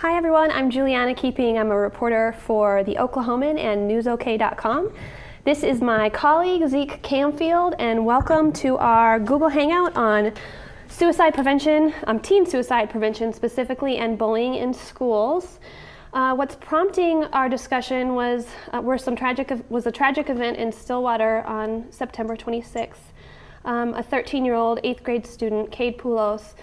Hi everyone, I'm Juliana Keeping. I'm a reporter for the Oklahoman and newsok.com. This is my colleague Zeke Campfield, and welcome to our Google Hangout on suicide prevention, teen suicide prevention specifically, and bullying in schools. What's prompting our discussion was a tragic event in Stillwater on September 26th. A 13-year-old 8th grade student, Cade Poulos,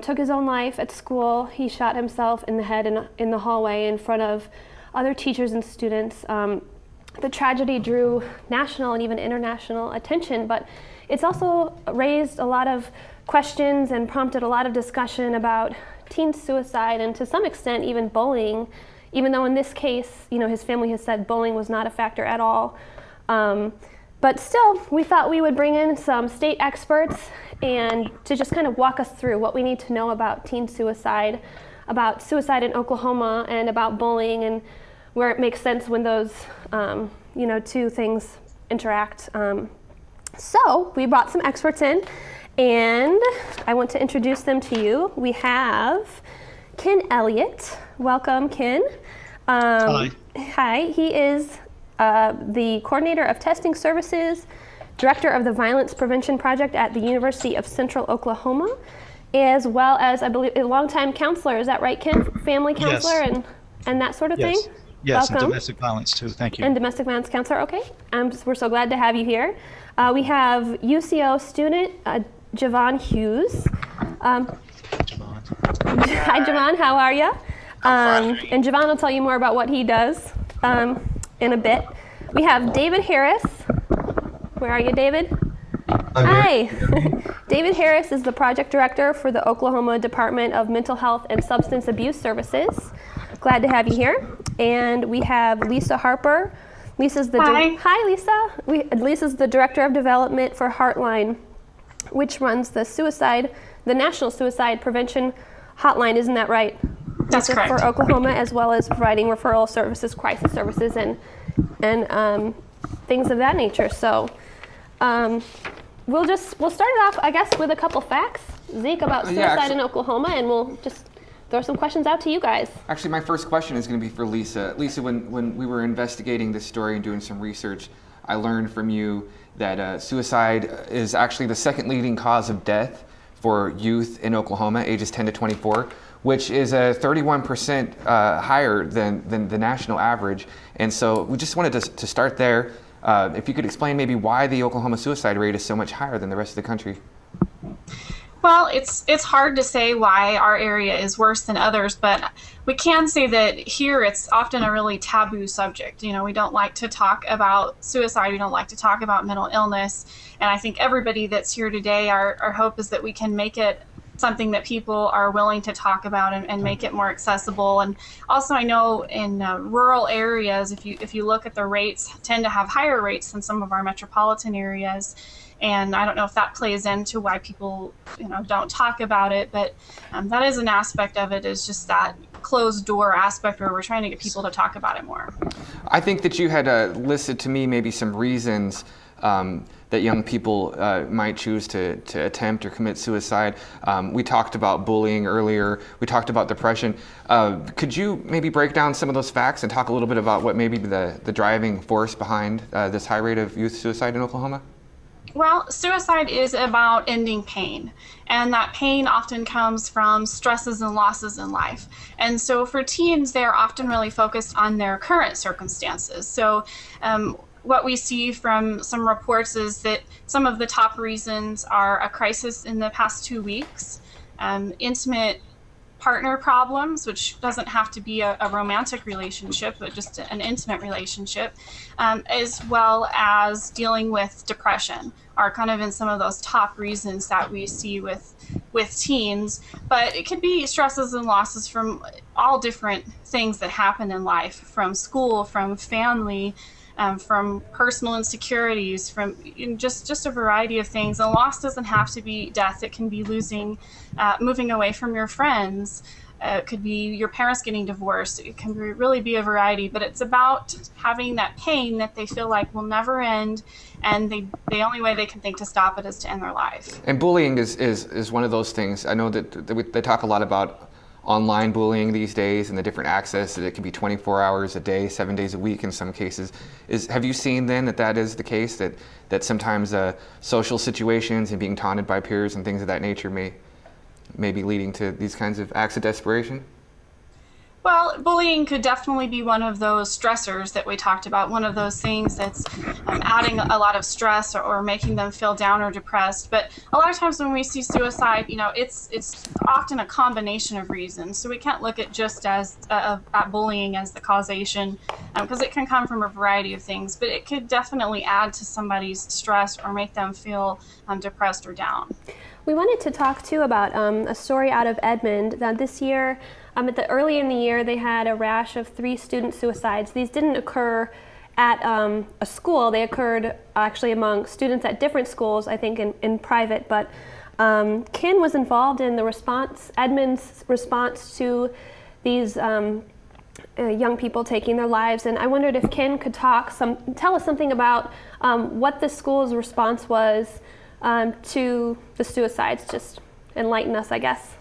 took his own life at school. He shot himself in the head in the hallway in front of other teachers and students. The tragedy drew national and even international attention, but it's also raised a lot of questions and prompted a lot of discussion about teen suicide and to some extent even bullying, even though in this case, his family has said bullying was not a factor at all. But still, we thought we would bring in some state experts and to just kind of walk us through what we need to know about teen suicide, about suicide in Oklahoma, and about bullying, and where it makes sense when those two things interact. So we brought some experts in, and I want to introduce them to you. We have Ken Elliott. Welcome, Ken. Hi. Hi. He is the coordinator of testing services, director of the Violence Prevention Project at the University of Central Oklahoma, as well as, I believe, a longtime counselor. Is that right, Ken? Family counselor. Yes. and that sort of Yes. thing? Yes, Welcome. and domestic violence too. Thank you. And domestic violence counselor. Okay. We're so glad to have you here. We have UCO student Javon Hughes. Javon. Hi, Javon. How are you? And Javon will tell you more about what he does in a bit. We have David Harris. Where are you, David? Hi. David Harris is the project director for the Oklahoma Department of Mental Health and Substance Abuse Services. Glad to have you here. And we have Lisa Harper. Lisa's the Hi, Lisa. Lisa's the director of development for Heartline, which runs the National Suicide Prevention Hotline. Isn't that right? That's correct. For Oklahoma, as well as providing referral services, crisis services, and things of that nature. So we'll start it off, I guess, with a couple facts, Zeke, about suicide in Oklahoma, and we'll just throw some questions out to you guys. Actually, my first question is going to be for Lisa. Lisa, when we were investigating this story and doing some research, I learned from you that suicide is actually the second leading cause of death for youth in Oklahoma, ages 10 to 24, which is 31% higher than the national average. And so we just wanted to start there. If you could explain maybe why the Oklahoma suicide rate is so much higher than the rest of the country. Well, it's hard to say why our area is worse than others, but we can say that here it's often a really taboo subject. We don't like to talk about suicide. We don't like to talk about mental illness. And I think everybody that's here today, our hope is that we can make it something that people are willing to talk about and make it more accessible. And also, I know in rural areas, if you look at the rates, tend to have higher rates than some of our metropolitan areas. And I don't know if that plays into why people, don't talk about it, but that is an aspect of it, is just that closed door aspect where we're trying to get people to talk about it more. I think that you had listed to me maybe some reasons that young people might choose to attempt or commit suicide. We talked about bullying earlier. We talked about depression. Could you maybe break down some of those facts and talk a little bit about what maybe the driving force behind this high rate of youth suicide in Oklahoma? Well, suicide is about ending pain, and that pain often comes from stresses and losses in life. And so for teens, they're often really focused on their current circumstances. So what we see from some reports is that some of the top reasons are a crisis in the past 2 weeks, intimate partner problems, which doesn't have to be a romantic relationship, but just an intimate relationship, as well as dealing with depression are kind of in some of those top reasons that we see with teens. But it could be stresses and losses from all different things that happen in life, from school, from family, from personal insecurities, from just a variety of things. And loss doesn't have to be death. It can be losing, moving away from your friends. It could be your parents getting divorced. It can really be a variety, but it's about having that pain that they feel like will never end, and the only way they can think to stop it is to end their life. And bullying is one of those things. I know that they talk a lot about online bullying these days and the different access that it can be 24 hours a day, 7 days a week in some cases. Have you seen then that is the case, that sometimes social situations and being taunted by peers and things of that nature may be leading to these kinds of acts of desperation? Well, bullying could definitely be one of those stressors that we talked about, one of those things that's adding a lot of stress or making them feel down or depressed. But a lot of times when we see suicide, it's often a combination of reasons. So we can't look at just as at bullying as the causation, because it can come from a variety of things. But it could definitely add to somebody's stress or make them feel depressed or down. We wanted to talk too about a story out of Edmond that this year, early in the year, they had a rash of 3 student suicides. These didn't occur at a school. They occurred actually among students at different schools, I think in private. But Ken was involved in the response, Edmond's response to these young people taking their lives. And I wondered if Ken could tell us something about what the school's response was to the suicides. Just enlighten us, I guess.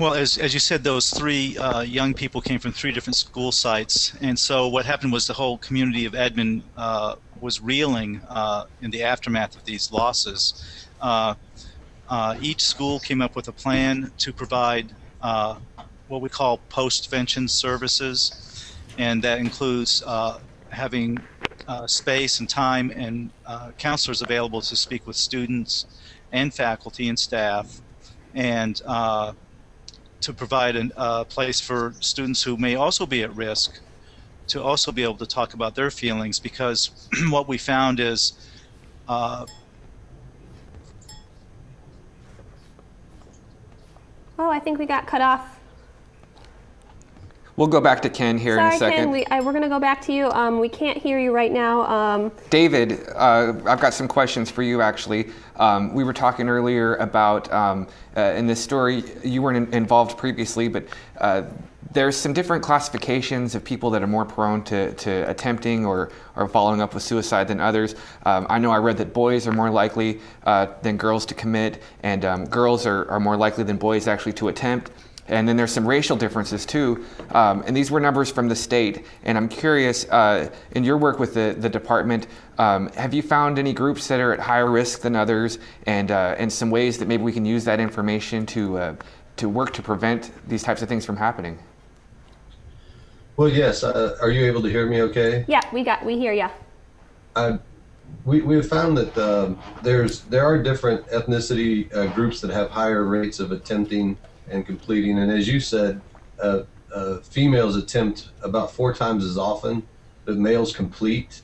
Well, as you said, those 3 young people came from 3 different school sites, and so what happened was the whole community of Edmond was reeling in the aftermath of these losses. Each school came up with a plan to provide what we call post-vention services, and that includes having space and time and counselors available to speak with students and faculty and staff, and to provide a place for students who may also be at risk to also be able to talk about their feelings, because what we found is I think we got cut off. We'll go back to Ken here in a second. Ken, we're going to go back to you. We can't hear you right now. David, I've got some questions for you, actually. We were talking earlier about, in this story, you weren't involved previously, but there's some different classifications of people that are more prone to attempting or following up with suicide than others. I know I read that boys are more likely than girls to commit, and girls are more likely than boys actually to attempt. And then there's some racial differences too, and these were numbers from the state. And I'm curious, in your work with the department, have you found any groups that are at higher risk than others, and some ways that maybe we can use that information to work to prevent these types of things from happening? Well, yes. Are you able to hear me okay? Yeah, we hear you. We have found that there are different ethnicity groups that have higher rates of attempting and completing, and as you said, females attempt about 4 times as often, but males complete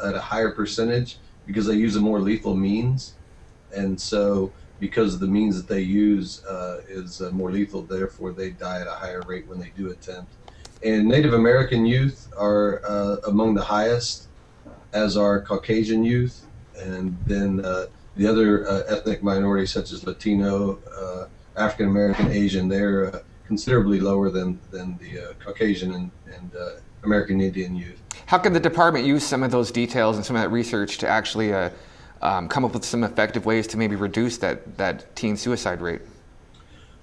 at a higher percentage because they use a more lethal means, and so because the means that they use is more lethal, therefore they die at a higher rate when they do attempt. And Native American youth are among the highest, as are Caucasian youth, and then the other ethnic minorities such as Latino, African American, Asian, they're considerably lower than the Caucasian and American Indian youth. How can the department use some of those details and some of that research to actually come up with some effective ways to maybe reduce that teen suicide rate?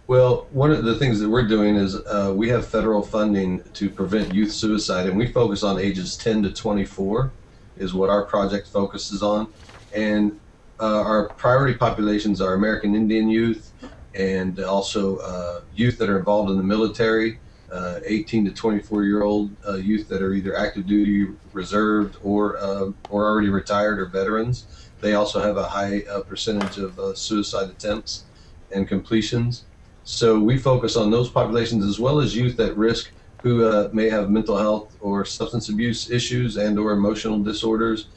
Well, one of the things that we're doing is we have federal funding to prevent youth suicide, and we focus on ages 10 to 24 is what our project focuses on. And our priority populations are American Indian youth, and also youth that are involved in the military, 18 to 24-year-old youth that are either active duty, reserved, or already retired or veterans. They also have a high percentage of suicide attempts and completions. So we focus on those populations, as well as youth at risk who may have mental health or substance abuse issues and or emotional disorders.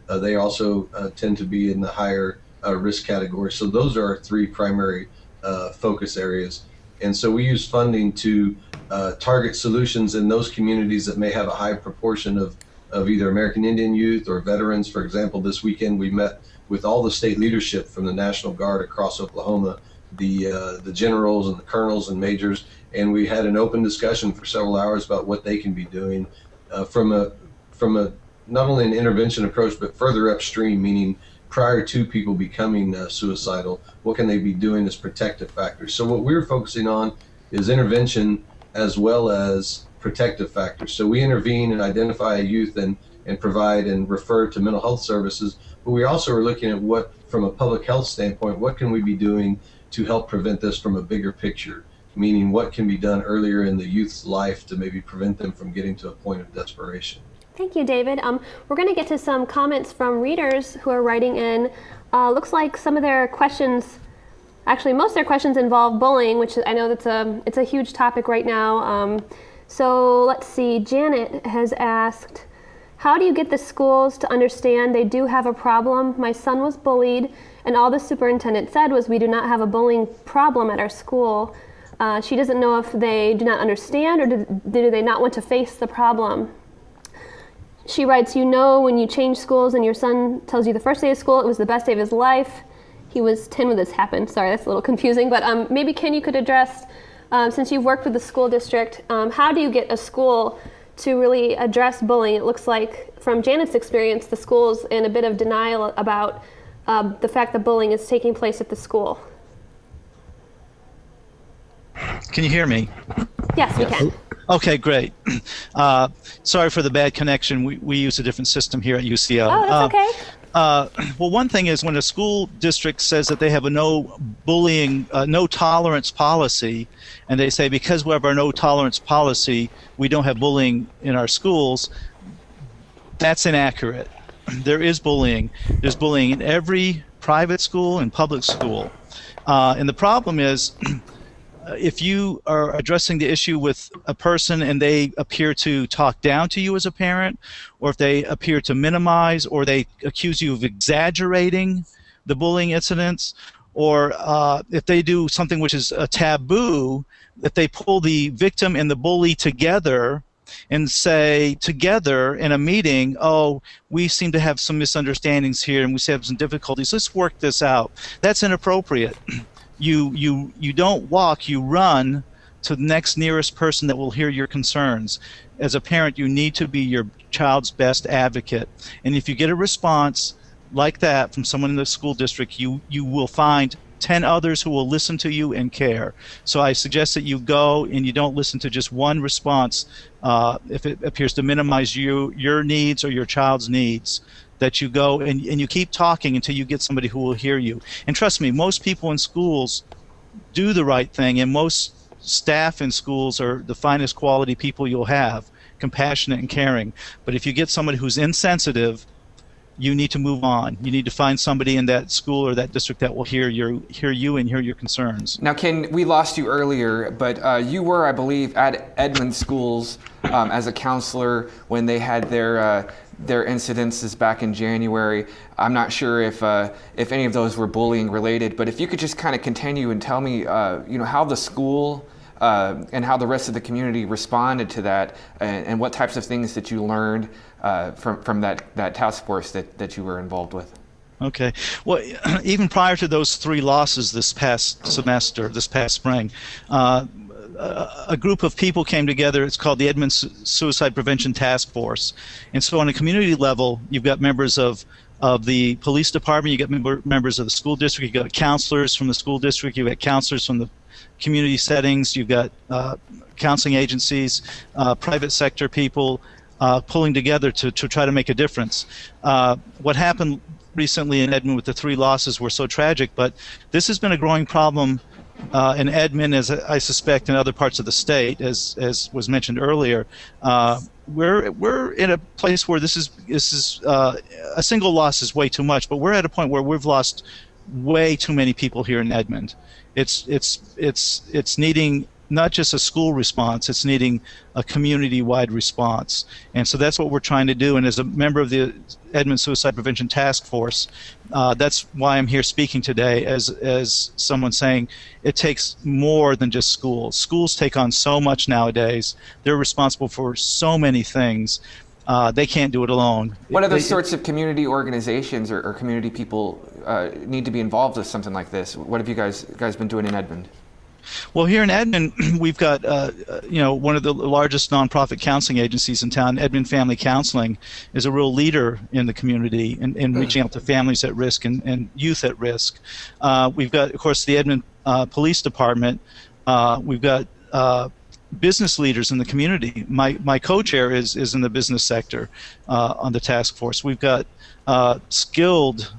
They also tend to be in the higher risk category. So those are our 3 primary focus areas. And so we use funding to target solutions in those communities that may have a high proportion of either American Indian youth or veterans. For example, this weekend we met with all the state leadership from the National Guard across Oklahoma, the generals and the colonels and majors, and we had an open discussion for several hours about what they can be doing from a not only an intervention approach, but further upstream, meaning prior to people becoming suicidal, what can they be doing as protective factors? So what we're focusing on is intervention as well as protective factors. So we intervene and identify a youth and provide and refer to mental health services, but we also are looking at what, from a public health standpoint, what can we be doing to help prevent this from a bigger picture, meaning what can be done earlier in the youth's life to maybe prevent them from getting to a point of desperation. Thank you, David. We're going to get to some comments from readers who are writing in. Looks like some of their questions, actually most of their questions involve bullying, which I know it's a huge topic right now. So let's see, Janet has asked, how do you get the schools to understand they do have a problem? My son was bullied, and all the superintendent said was we do not have a bullying problem at our school. She doesn't know if they do not understand or do they not want to face the problem. She writes, you know when you change schools and your son tells you the first day of school it was the best day of his life. He was 10 when this happened. Sorry, that's a little confusing, but maybe Ken, you could address, since you've worked with the school district, how do you get a school to really address bullying? It looks like, from Janet's experience, the school's in a bit of denial about the fact that bullying is taking place at the school. Can you hear me? Yes, we can. Okay, great. Sorry for the bad connection. We use a different system here at UCO. Oh, that's okay. Well, one thing is when a school district says that they have a no bullying, no tolerance policy, and they say because we have our no tolerance policy, we don't have bullying in our schools, that's inaccurate. There is bullying. There's bullying in every private school and public school. And the problem is, if you are addressing the issue with a person and they appear to talk down to you as a parent, or if they appear to minimize, or they accuse you of exaggerating the bullying incidents, or if they do something which is a taboo, if they pull the victim and the bully together and say together in a meeting, oh, we seem to have some misunderstandings here and we have some difficulties, let's work this out. That's inappropriate. You don't walk, you run to the next nearest person that will hear your concerns. As a parent, you need to be your child's best advocate. And if you get a response like that from someone in the school district, you will find 10 others who will listen to you and care. So I suggest that you go and you don't listen to just one response if it appears to minimize your needs or your child's needs. That you go and you keep talking until you get somebody who will hear you. And trust me, most people in schools do the right thing, and most staff in schools are the finest quality people you'll have, compassionate and caring. But if you get somebody who's insensitive, you need to move on. You need to find somebody in that school or that district that will hear you and hear your concerns. Now, Ken, we lost you earlier, but you were, I believe, at Edmond schools as a counselor when they had their incidences back in January. I'm not sure if any of those were bullying related, but if you could just kind of continue and tell me, how the school and how the rest of the community responded to that, and what types of things that you learned from that task force that you were involved with. Okay. Well, even prior to those 3 losses this past spring, a group of people came together. It's called the Edmond Suicide Prevention Task Force. And so on a community level, you've got members of the police department, you've got members of the school district, you've got counselors from the school district, you've got counselors from the community settings, you've got counseling agencies, private sector people pulling together to try to make a difference. What happened recently in Edmond with the 3 losses were so tragic, but this has been a growing problem in Edmond, as I suspect in other parts of the state, as was mentioned earlier. We're in a place where this is a single loss is way too much, but we're at a point where we've lost way too many people here in Edmond. It's needing not just a school response, it's needing a community-wide response. And so that's what we're trying to do. And as a member of the Edmond Suicide Prevention Task Force, that's why I'm here speaking today as someone saying it takes more than just schools. Schools take on so much nowadays. They're responsible for so many things. They can't do it alone. What other sorts of community organizations or community people need to be involved with something like this? What have you guys been doing in Edmond? Well, here in Edmond, we've got one of the largest nonprofit counseling agencies in town. Edmond Family Counseling is a real leader in the community in reaching out to families at risk and youth at risk. We've got, of course, the Edmond Police Department. We've got business leaders in the community. My co-chair is in the business sector on the task force. We've got skilled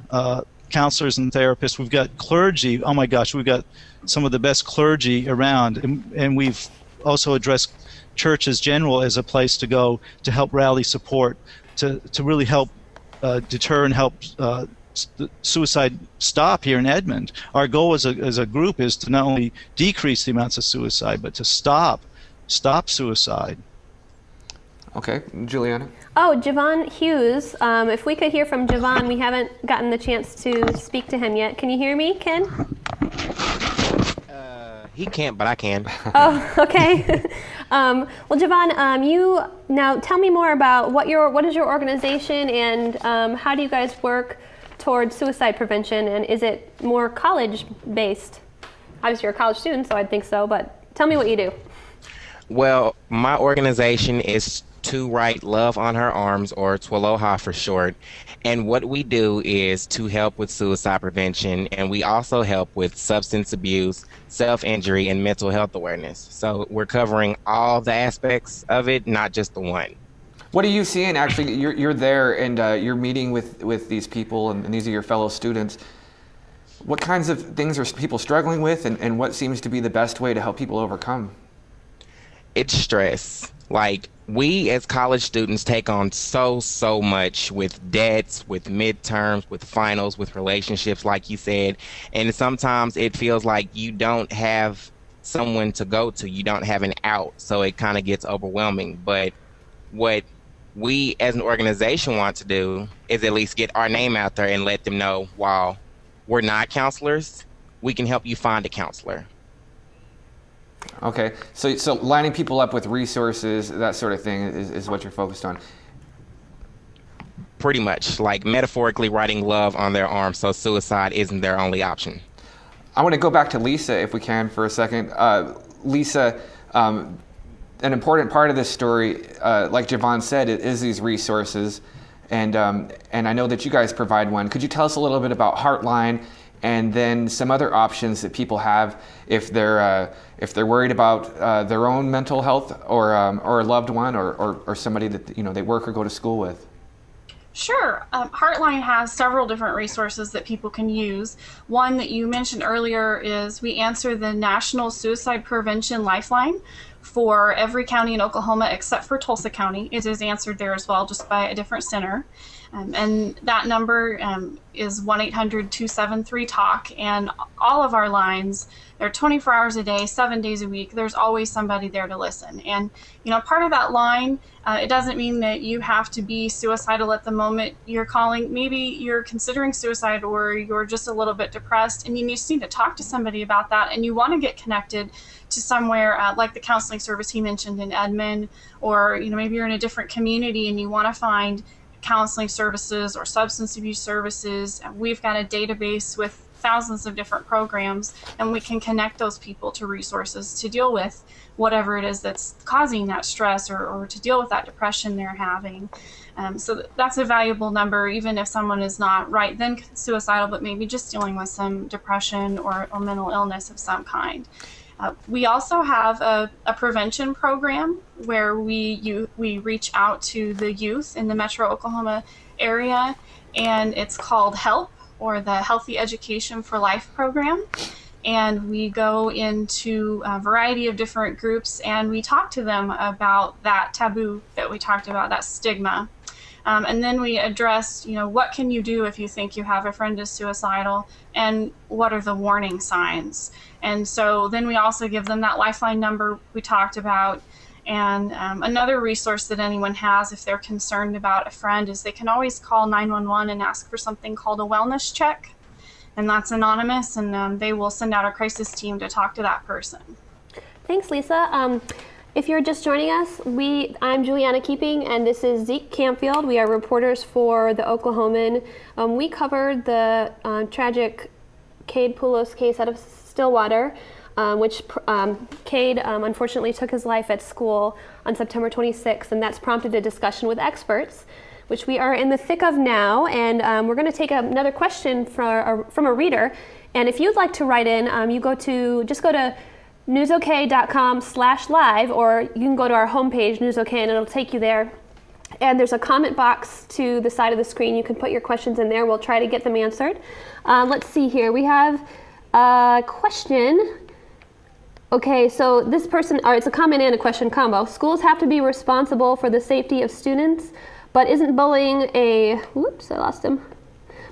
counselors and therapists. We've got clergy. Oh my gosh, we've got some of the best clergy around, and we've also addressed church as general as a place to go to help rally support, to really help deter and help suicide stop here in Edmond. Our goal as a group is to not only decrease the amounts of suicide, but to stop suicide. Okay, Juliana? Oh, Javon Hughes. If we could hear from Javon, we haven't gotten the chance to speak to him yet. Can you hear me, Ken? He can't, but I can. Oh, okay. Well, Javon, you now tell me more about what is your organization, and how do you guys work towards suicide prevention, and is it more college-based? Obviously, you're a college student, so I'd think so, but tell me what you do. Well, my organization is To Write Love on Her Arms, or TWLOHA for short. And what we do is to help with suicide prevention, and we also help with substance abuse, self-injury, and mental health awareness. So we're covering all the aspects of it, not just the one. What are you seeing? Actually, you're there and you're meeting with these people, and these are your fellow students. What kinds of things are people struggling with, and what seems to be the best way to help people overcome? It's stress. Like, we as college students take on so much with debts, with midterms, with finals, with relationships, like you said. And sometimes it feels like you don't have someone to go to. You don't have an out. So it kind of gets overwhelming. But what we as an organization want to do is at least get our name out there and let them know, while we're not counselors, we can help you find a counselor. Okay, so lining people up with resources, that sort of thing, is what you're focused on. Pretty much, like metaphorically writing love on their arms so suicide isn't their only option. I want to go back to Lisa, if we can, for a second. Lisa, an important part of this story, like Javon said, is these resources, and I know that you guys provide one. Could you tell us a little bit about Heartline, and then some other options that people have if they're worried about their own mental health, or a loved one, or somebody that they work or go to school with? Sure. Heartline has several different resources that people can use. One that you mentioned earlier is we answer the National Suicide Prevention Lifeline for every county in Oklahoma except for Tulsa County. It is answered there as well, just by a different center. And that number is 1-800-273-TALK. And all of our lines, they're 24 hours a day, 7 days a week. There's always somebody there to listen. And, part of that line, it doesn't mean that you have to be suicidal at the moment you're calling. Maybe you're considering suicide, or you're just a little bit depressed, and you just need to talk to somebody about that, and you want to get connected to somewhere like the counseling service he mentioned in Edmond, or maybe you're in a different community and you want to find counseling services or substance abuse services. We've got a database with thousands of different programs, and we can connect those people to resources to deal with whatever it is that's causing that stress, or to deal with that depression they're having. So that's a valuable number, even if someone is not right then suicidal, but maybe just dealing with some depression or mental illness of some kind. We also have a prevention program where we reach out to the youth in the Metro Oklahoma area, and it's called HELP, or the Healthy Education for Life program. And we go into a variety of different groups, and we talk to them about that taboo that we talked about, that stigma. And then we address, what can you do if you think you have a friend is suicidal, and what are the warning signs? And so then we also give them that lifeline number we talked about. And another resource that anyone has if they're concerned about a friend is they can always call 911 and ask for something called a wellness check. And that's anonymous, and they will send out a crisis team to talk to that person. Thanks, Lisa. If you're just joining us, I'm Juliana Keeping, and this is Zeke Campfield. We are reporters for the Oklahoman. We covered the tragic Cade Poulos case out of Stillwater. which Cade unfortunately took his life at school on September 26th, and that's prompted a discussion with experts, which we are in the thick of now. And we're going to take another question from a reader. And if you'd like to write in, you just go to newsok.com/live, or you can go to our homepage, NewsOK, and it'll take you there. And there's a comment box to the side of the screen. You can put your questions in there. We'll try to get them answered. Let's see here. We have a question. Okay, so this person, it's a comment and a question combo. Schools have to be responsible for the safety of students, but isn't bullying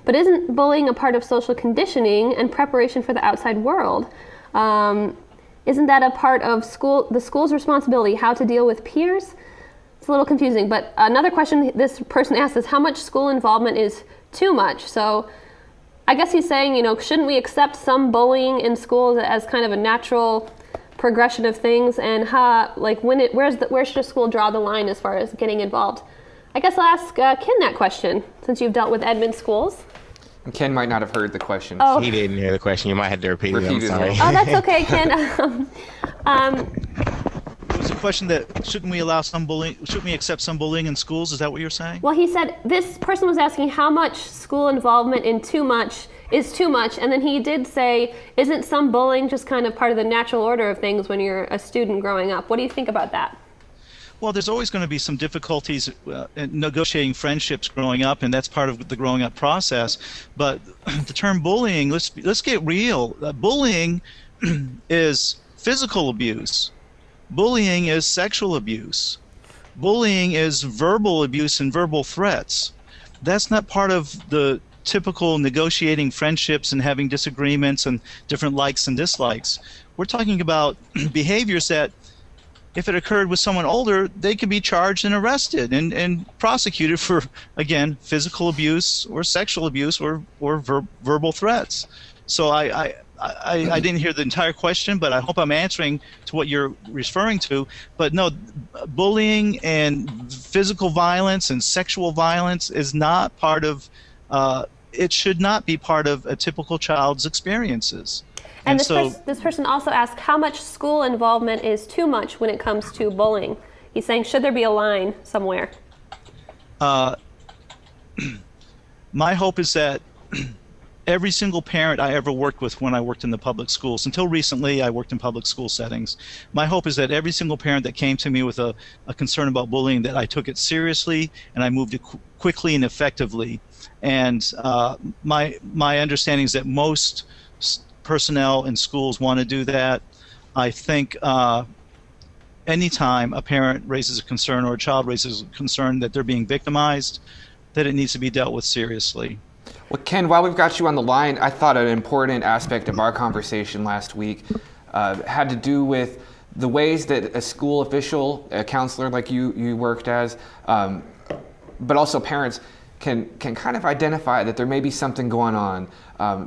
But isn't bullying a part of social conditioning and preparation for the outside world? Isn't that a part of the school's responsibility, how to deal with peers? It's a little confusing, but another question this person asks is how much school involvement is too much? So I guess he's saying, shouldn't we accept some bullying in schools as kind of a natural progression of things, and where should a school draw the line as far as getting involved? I guess I'll ask Ken that question, since you've dealt with Edmond schools. Ken might not have heard the question. Oh. He didn't hear the question. You might have to repeat it. I'm sorry. Oh, that's okay, Ken. It was a question that shouldn't we allow some bullying? Shouldn't we accept some bullying in schools? Is that what you're saying? Well, he said this person was asking how much school involvement in too much is too much, and then he did say, isn't some bullying just kind of part of the natural order of things when you're a student growing up? What do you think about that? Well, there's always going to be some difficulties in negotiating friendships growing up, and that's part of the growing up process. But the term bullying, let's get real. Bullying is physical abuse. Bullying is sexual abuse. Bullying is verbal abuse and verbal threats. That's not part of the typical negotiating friendships and having disagreements and different likes and dislikes. We're talking about behaviors that, if it occurred with someone older, they could be charged and arrested and prosecuted for, again, physical abuse or sexual abuse or verbal threats. So I didn't hear the entire question, but I hope I'm answering to what you're referring to. But no, bullying and physical violence and sexual violence is not part of, it should not be part of a typical child's experiences. And this person also asked how much school involvement is too much when it comes to bullying. He's saying, should there be a line somewhere? My hope is that every single parent I ever worked with when I worked in the public schools, until recently I worked in public school settings, my hope is that every single parent that came to me with a concern about bullying, that I took it seriously and I moved it quickly and effectively. And my understanding is that most personnel in schools want to do that. I think anytime a parent raises a concern or a child raises a concern that they're being victimized, that it needs to be dealt with seriously. Well, Ken, while we've got you on the line, I thought an important aspect of our conversation last week had to do with the ways that a school official, a counselor like you worked as, but also parents can kind of identify that there may be something going on.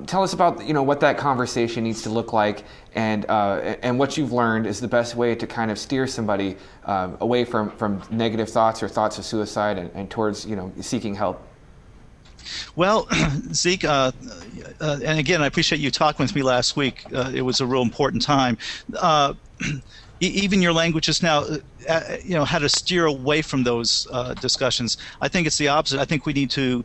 Tell us about what that conversation needs to look like, and what you've learned is the best way to kind of steer somebody away from negative thoughts or thoughts of suicide and towards seeking help. Well, Zeke, and again, I appreciate you talking with me last week. It was a real important time. Even your language just now, how to steer away from those discussions. I think it's the opposite. I think we need to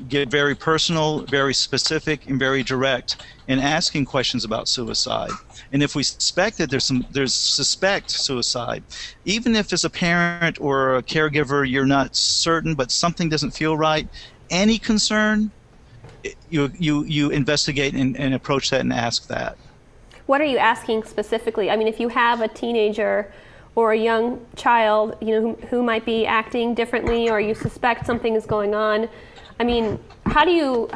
get very personal, very specific, and very direct in asking questions about suicide. And if we suspect that there's suspect suicide, even if as a parent or a caregiver you're not certain, but something doesn't feel right, any concern, you investigate and approach that and ask that. What are you asking specifically? I mean, if you have a teenager or a young child, who might be acting differently, or you suspect something is going on, I mean, how do you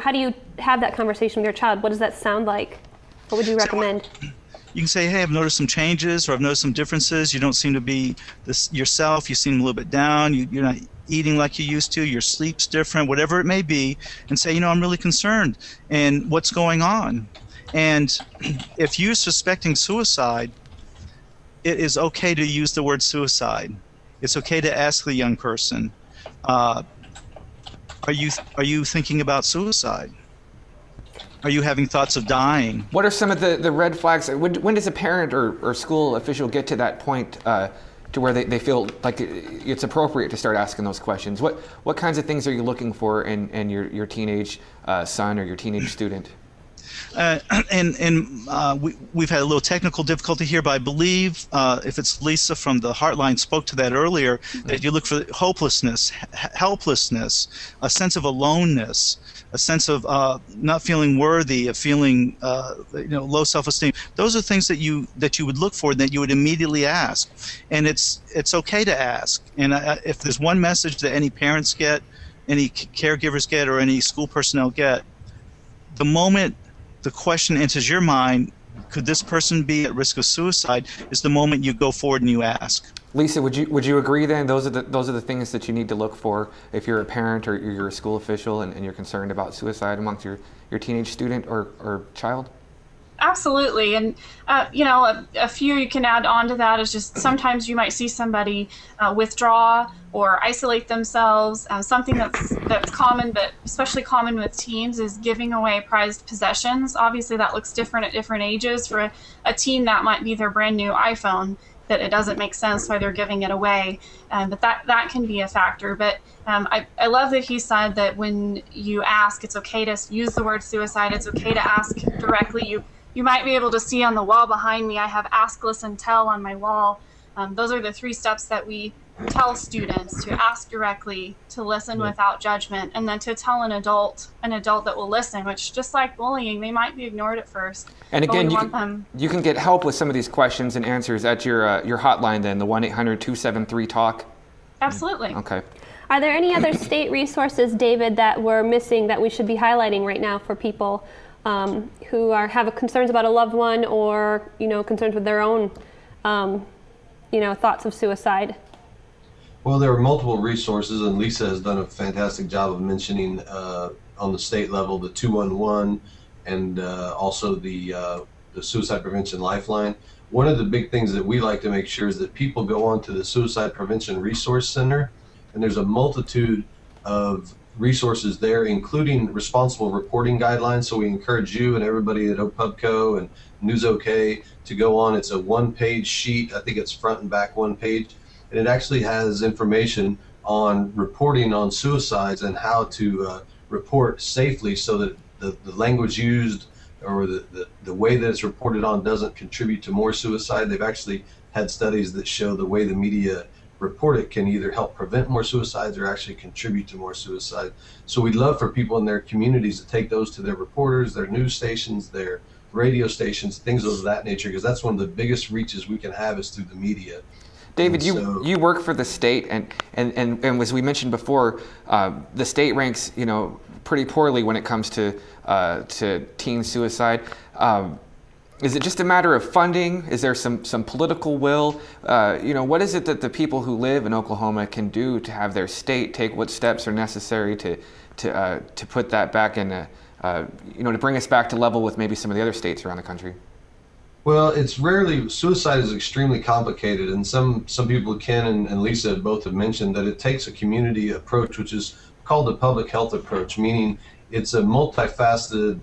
have that conversation with your child? What does that sound like? What would you recommend? You can say, hey, I've noticed some changes, or I've noticed some differences. You don't seem to be yourself. You seem a little bit down. You're not eating like you used to. Your sleep's different, whatever it may be. And say, I'm really concerned. And what's going on? And if you're suspecting suicide, it is okay to use the word suicide. It's okay to ask the young person, are you thinking about suicide? Are you having thoughts of dying? What are some of the red flags? When does a parent or school official get to that point to where they feel like it's appropriate to start asking those questions? What kinds of things are you looking for in your teenage son or your teenage student? We've had a little technical difficulty here, but I believe if it's Lisa from the Heartline spoke to that earlier, that you look for hopelessness, helplessness, a sense of aloneness, a sense of not feeling worthy, of feeling low self-esteem. Those are things that you would look for, that you would immediately ask, and it's okay to ask. And if there's one message that any parents get, any caregivers get, or any school personnel get, the moment the question enters your mind, could this person be at risk of suicide, is the moment you go forward and you ask. Lisa, would you agree then? Those are the things that you need to look for if you're a parent or you're a school official and you're concerned about suicide amongst your teenage student or child? Absolutely. And, a few you can add on to that is just sometimes you might see somebody withdraw or isolate themselves. Something that's common, but especially common with teens, is giving away prized possessions. Obviously, that looks different at different ages. For a teen, that might be their brand new iPhone, that it doesn't make sense why they're giving it away. But that can be a factor. But I love that he said that when you ask, it's okay to use the word suicide. It's okay to ask directly. You might be able to see on the wall behind me, I have ask, listen, tell on my wall. Those are the 3 steps that we tell students: to ask directly, to listen without judgment, and then to tell an adult that will listen, which, just like bullying, they might be ignored at first. And again, you can get help with some of these questions and answers at your hotline then, the 1-800-273-TALK. Absolutely. Okay. Are there any other state resources, David, that we're missing that we should be highlighting right now for people who have concerns about a loved one, or concerns with their own thoughts of suicide? Well, there are multiple resources, and Lisa has done a fantastic job of mentioning on the state level the 211 and also the Suicide Prevention Lifeline. One of the big things that we like to make sure is that people go onto the Suicide Prevention Resource Center, and there's a multitude of resources there, including responsible reporting guidelines. So we encourage you and everybody at OPUBCO and News OK to go on. It's a 1-page sheet. I think it's front and back 1 page. And it actually has information on reporting on suicides and how to report safely, so that the language used or the way that it's reported on doesn't contribute to more suicide. They've actually had studies that show the way the media report it can either help prevent more suicides or actually contribute to more suicide. So we'd love for people in their communities to take those to their reporters, their news stations, their radio stations, things of that nature, because that's one of the biggest reaches we can have is through the media. David, you work for the state, and as we mentioned before, the state ranks pretty poorly when it comes to teen suicide. Is it just a matter of funding? Is there some political will? What is it that the people who live in Oklahoma can do to have their state take what steps are necessary to put that back in, to bring us back to level with maybe some of the other states around the country? Well, suicide is extremely complicated, and some people, Ken and Lisa both have mentioned that it takes a community approach, which is called the public health approach, meaning it's a multifaceted,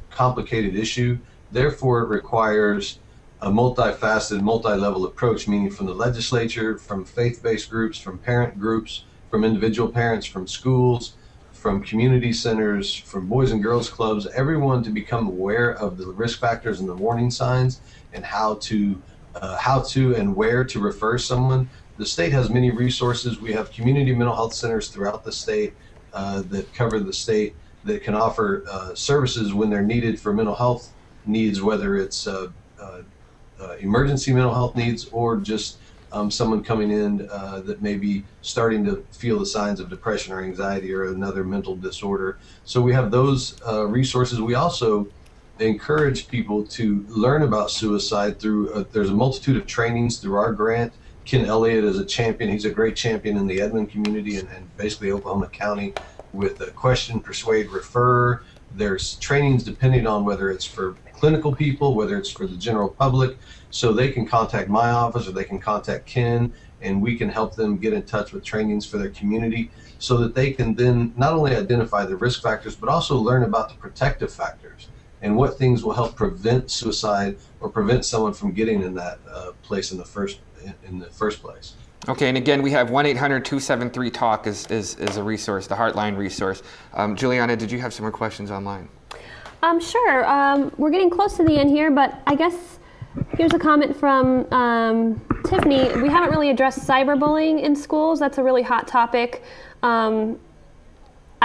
complicated issue. Therefore, it requires a multifaceted, multi-level approach, meaning from the legislature, from faith-based groups, from parent groups, from individual parents, from schools, from community centers, from boys and girls clubs, everyone to become aware of the risk factors and the warning signs and how to and where to refer someone. The state has many resources. We have community mental health centers throughout the state that cover the state that can offer services when they're needed for mental health needs, whether it's emergency mental health needs or just someone coming in that may be starting to feel the signs of depression or anxiety or another mental disorder. So we have those resources. We also encourage people to learn about suicide through, there's a multitude of trainings through our grant. Ken Elliott is a champion. He's a great champion in the Edmond community and basically Oklahoma County with Question, Persuade, Refer. There's trainings depending on whether it's for clinical people, whether it's for the general public. So they can contact my office or they can contact Ken, and we can help them get in touch with trainings for their community so that they can then not only identify the risk factors, but also learn about the protective factors. and what things will help prevent suicide or prevent someone from getting in that place in the first place. Okay, and again, we have 1-800-273-TALK is a resource, the Heartline resource. Juliana, did you have some more questions online? Sure. We're getting close to the end here, but I guess here's a comment from Tiffany. We haven't really addressed cyberbullying in schools. That's a really hot topic. I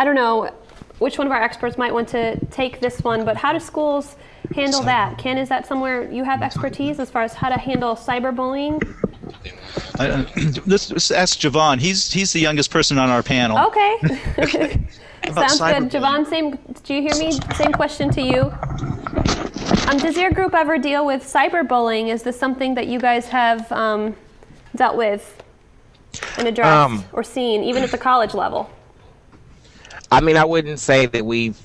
don't know which one of our experts might want to take this one, but how do schools handle that? Ken, is that somewhere you have expertise as far as how to handle cyberbullying? Let's ask Javon. He's the youngest person on our panel. Okay. Sounds cyberbullying? good. Javon, do you hear me? Same question to you. Does your group ever deal with cyberbullying? Is this something that you guys have dealt with and addressed or seen, even at the college level? I mean, I wouldn't say that we've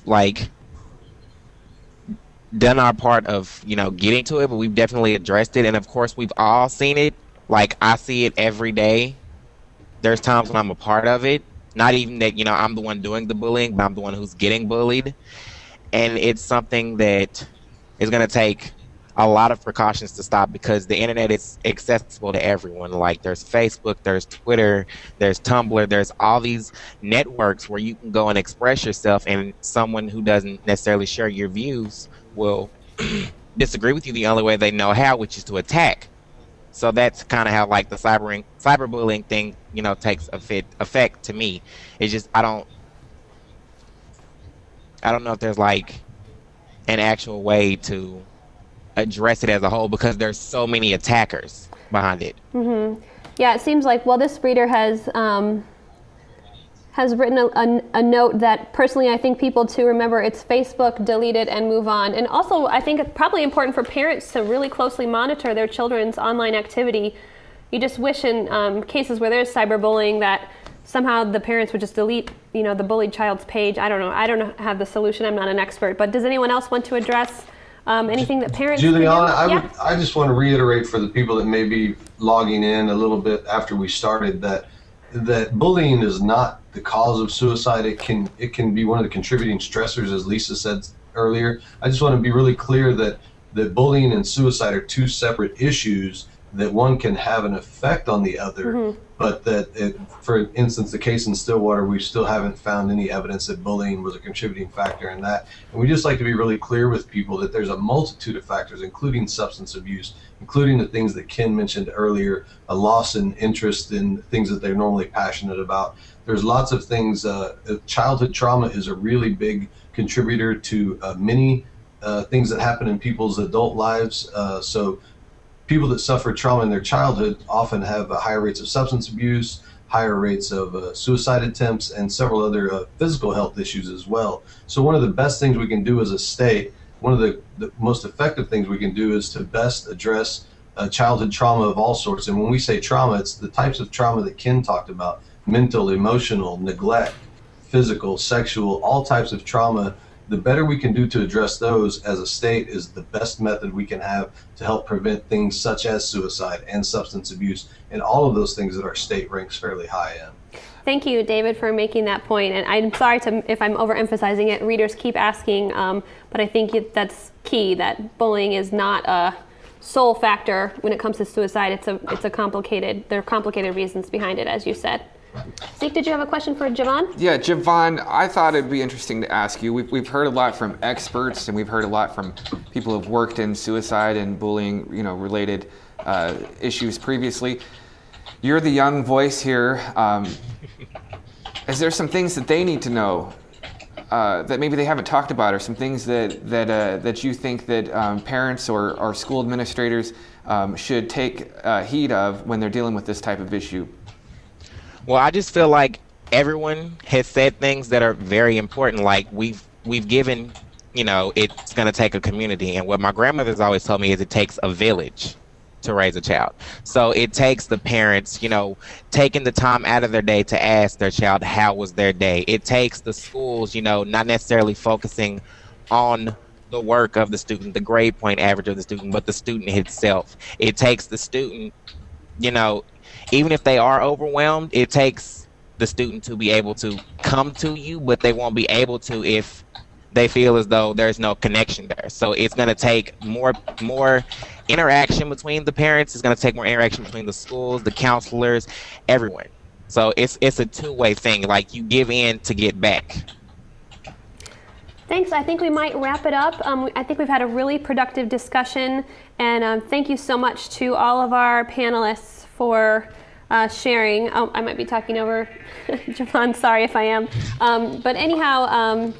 done our part of, getting to it, but we've definitely addressed it. And of course, we've all seen it. Like, I see it every day. There's times when I'm a part of it. Not even that, I'm the one doing the bullying, but I'm the one who's getting bullied. And it's something that is going to take a lot of precautions to stop, because the internet is accessible to everyone. Like, there's Facebook, there's Twitter, there's Tumblr, there's all these networks where you can go and express yourself, and someone who doesn't necessarily share your views will disagree with you the only way they know how, which is to attack. So that's kind of how the cyberbullying thing, takes effect to me. It's just I don't know if there's an actual way to address it as a whole, because there's so many attackers behind it. Mm-hmm. Yeah, it seems like, this reader has written a note that personally I think people to remember it's Facebook, delete it, and move on. And also I think it's probably important for parents to really closely monitor their children's online activity. You just wish in cases where there's cyberbullying that somehow the parents would just delete, the bullied child's page. I don't know. I don't have the solution. I'm not an expert. But does anyone else want to address anything that parents Juliana, can do? I just want to reiterate for the people that may be logging in a little bit after we started that bullying is not the cause of suicide. It can be one of the contributing stressors, as Lisa said earlier. I just want to be really clear that bullying and suicide are two separate issues, that one can have an effect on the other, Mm-hmm. but for instance, the case in Stillwater, we still haven't found any evidence that bullying was a contributing factor in that. And we just like to be really clear with people that there's a multitude of factors, including substance abuse, including the things that Ken mentioned earlier, a loss in interest in things that they're normally passionate about. There's lots of things. Childhood trauma is a really big contributor to many things that happen in people's adult lives. So people that suffer trauma in their childhood often have higher rates of substance abuse, higher rates of suicide attempts, and several other physical health issues as well. So one of the best things we can do as a state, one of the most effective things we can do, is to best address childhood trauma of all sorts. And when we say trauma, it's the types of trauma that Ken talked about: mental, emotional, neglect, physical, sexual, all types of trauma. The better we can do to address those as a state is the best method we can have to help prevent things such as suicide and substance abuse, and all of those things that our state ranks fairly high in. Thank you, David, for making that point. And I'm sorry if I'm overemphasizing it. Readers keep asking, but I think that's key, that bullying is not a sole factor when it comes to suicide. There are complicated reasons behind it, as you said. Zeke, did you have a question for Javon? Yeah, Javon, I thought it'd be interesting to ask you. We've heard a lot from experts, and we've heard a lot from people who've worked in suicide and bullying, related issues previously. You're the young voice here. Is there some things that they need to know that maybe they haven't talked about, or some things that you think that parents or school administrators should take heed of when they're dealing with this type of issue? Well, I just feel like everyone has said things that are very important. Like we've given, it's going to take a community. And what my grandmother's always told me is it takes a village to raise a child. So it takes the parents, taking the time out of their day to ask their child how was their day. It takes the schools, not necessarily focusing on the work of the student, the grade point average of the student, but the student itself. It takes the student, even if they are overwhelmed, it takes the student to be able to come to you, but they won't be able to if they feel as though there's no connection there. So it's going to take more interaction between the parents. It's going to take more interaction between the schools, the counselors, everyone. So it's a two-way thing. Like, you give in to get back. Thanks. I think we might wrap it up. I think we've had a really productive discussion, and thank you so much to all of our panelists for sharing. Oh, I might be talking over Javon. Sorry if I am. But anyhow,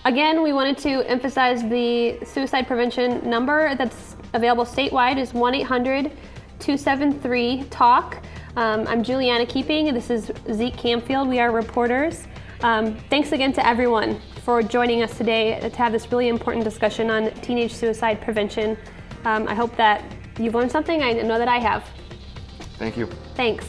again, we wanted to emphasize the suicide prevention number that's available statewide is 1-800-273-TALK. I'm Juliana Keeping, and this is Zeke Campfield. We are reporters. Thanks again to everyone for joining us today to have this really important discussion on teenage suicide prevention. I hope that you've learned something. I know that I have. Thank you. Thanks.